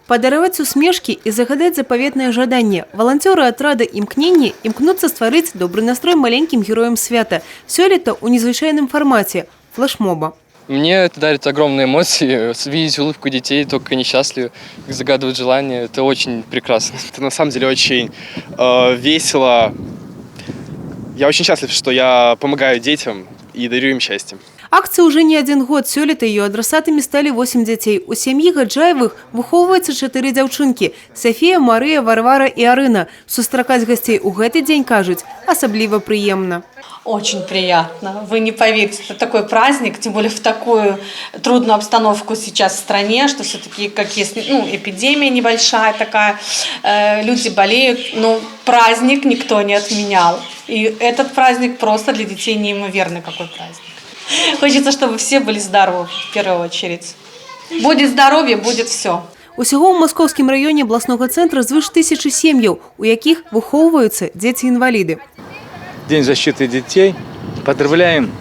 Подаровать усмешки и загадать заповедное жаданне. Волонтеры отрада «Імкнення» імкнуться створить добрый настрой маленьким героям свята. Все это в незвычайном формате – флешмоба. Мне это дарит огромные эмоции. Видеть улыбку детей, только они счастливы, загадывать желания – это очень прекрасно. Это на самом деле очень весело. Я очень счастлив, что я помогаю детям и дарю им счастье. Акция уже не один год. Сёлета ее адресатами стали 8 детей. У семьи Гаджаевых выховываются 4 девчонки – София, Мария, Варвара и Арина. Сустракать гостей у гэты день, кажуть, особливо приемно. Очень приятно. Вы не поверите, это такой праздник, тем более в такую трудную обстановку сейчас в стране, что все-таки, как есть, эпидемия небольшая такая, люди болеют, но праздник никто не отменял. И этот праздник просто для детей неимоверный какой праздник. Хочется, чтобы все были здоровы в первую очередь. Будет здоровье, будет все. Усього у Московскім районі обласного центру звыш 1000 сім'яў, у якіх выхоўваюцца дзеці-інваліды. День защиты детей поздравляем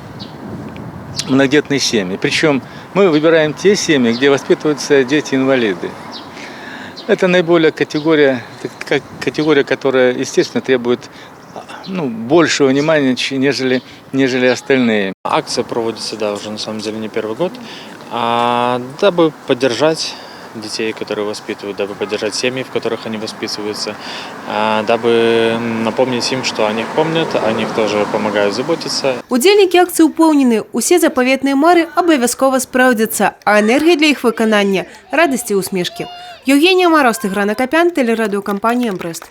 многодетные семьи. Причем мы выбираем те семьи, где воспитываются дети-инвалиды. Это наиболее категория, которая, естественно, требует большего внимания, нежели остальные. Акция проводится, уже на самом деле не первый год, дабы поддержать детей, которые воспитывают, дабы поддержать семьи, в которых они воспитываются, дабы напомнить им, что о них помнят, о них тоже помогают заботиться. Удзельнікі акцыі ўпэўнены, усе запаветныя мары абавязкова спраўдзяцца, а энергія для іх выканання – радасць і усмешкі. Евгения Мороз, Тыгран Акопян, телерадиокомпания «Брест».